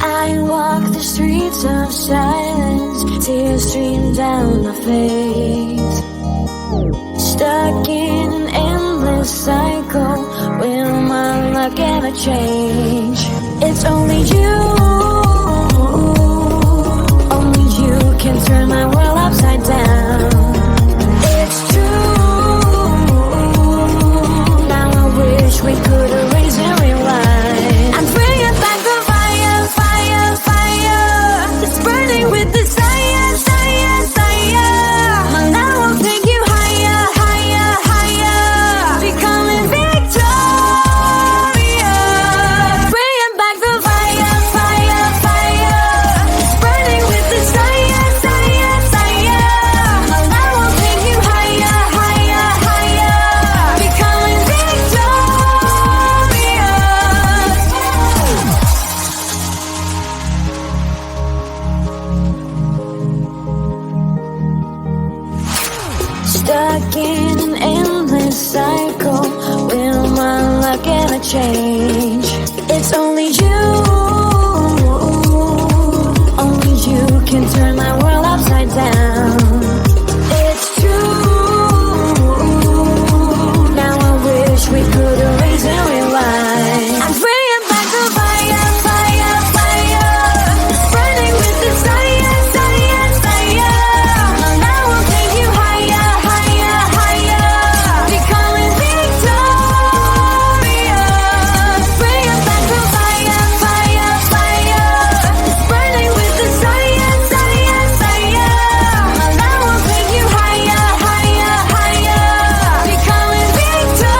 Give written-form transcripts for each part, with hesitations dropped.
I walk the streets of silence, tears stream down my face. Stuck in an endless cycle, will my luck ever change? It's only you, only you can turn my world upside down. It's true, now I wish we could erase and rewind. I'm bringing back the fire, fire, fire, it's burning with desire, desire, desire. My love will take you higher, higher, higher, becoming victorious. Bringing back the fire, fire, fire, it's burning with desire, desire, desire. My love will take you higher, higher, higher, becoming victorious. Stuck in an endless cycle, will my luck ever change? It's only you can turn my world upside down. It's true, now I wish we could erase and rewind. I'm bringing back the fire, fire, fire, it's burning with desire, desire, desire. My love will take you higher, higher, higher, becoming victorious. Bringing back the fire, fire, fire, it's burning with desire, desire, desire. My love will take you higher, higher, higher, becoming victorious.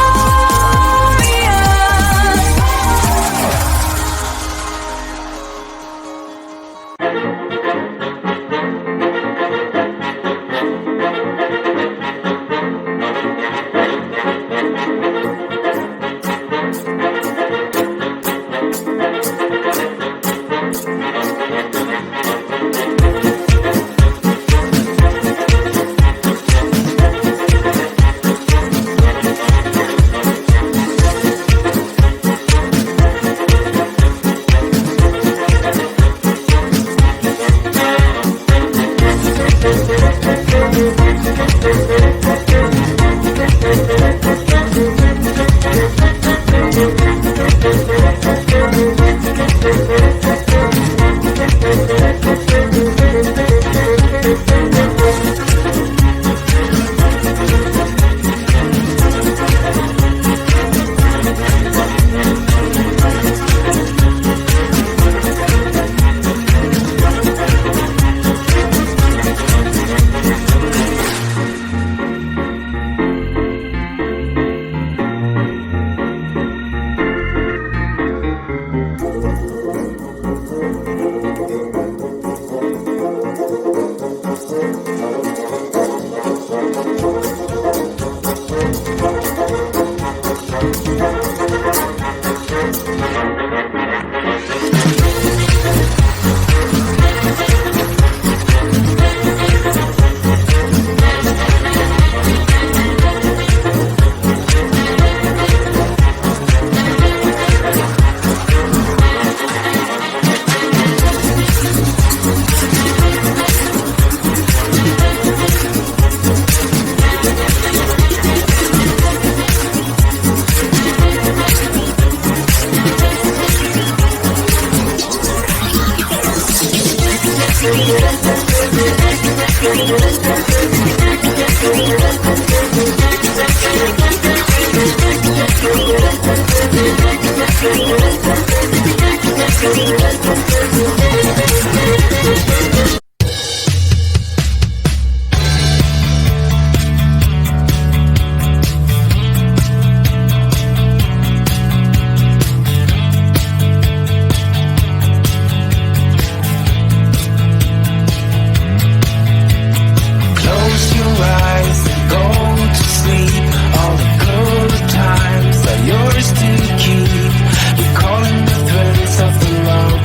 Yours to keep, recalling the threads of the love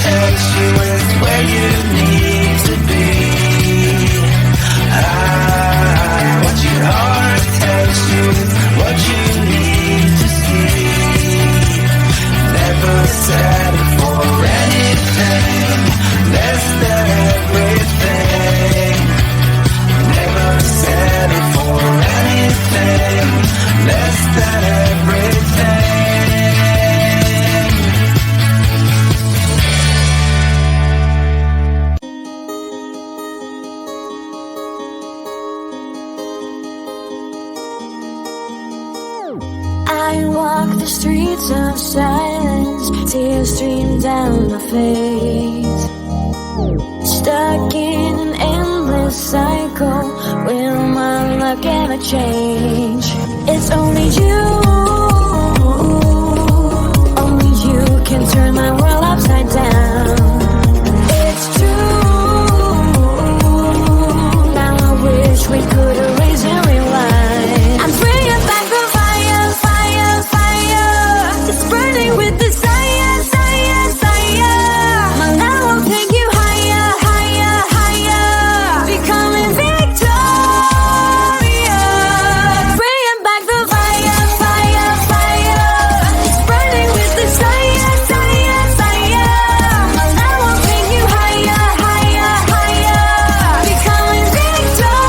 takes you is where you need to be. What your heart takes you is what you need to see. Never settle for anything less than everything. Never settle for anything less than everything. I walk the streets of silence, tears stream down my face. Stuck in an endless cycle, will my luck ever change? It's only you can turn my world upside down. It's true, now I wish we could erase and rewind. I'm bringing back the fire, fire, fire. It's burning with desire, desire, desire. My love will take you higher, higher, higher. Becoming victorious. Bringing back the fire, fire, fire. It's burning with desire, desire, desire. My love will take you higher, higher, higher. Becoming victorious.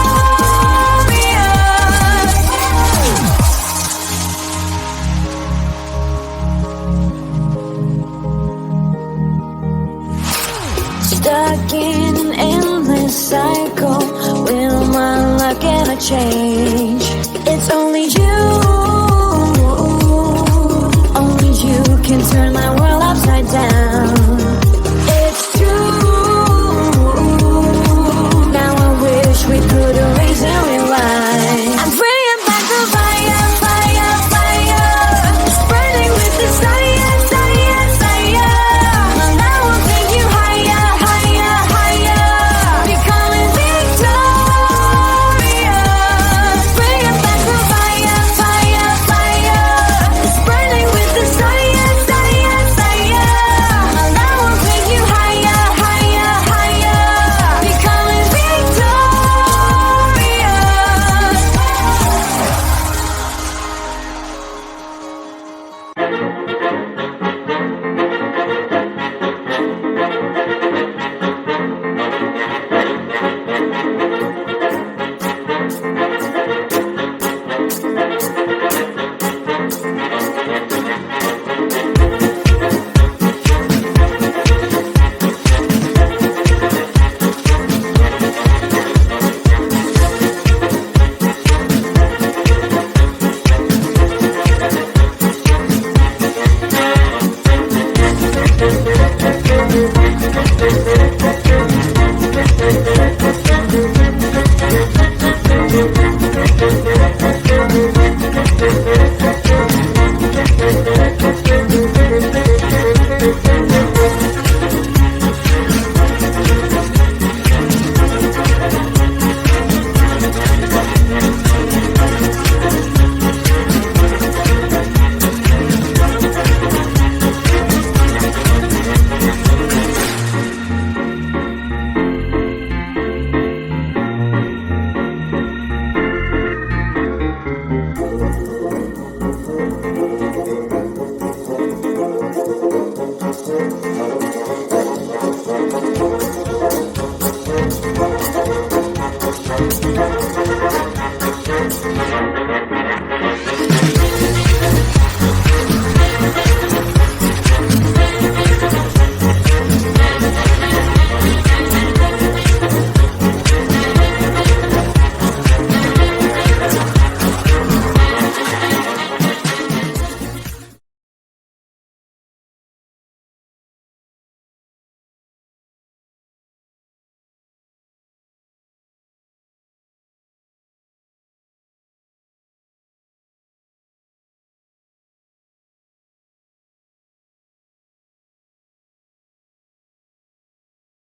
Stuck in an endless cycle, will my luck ever change? It's only you can turn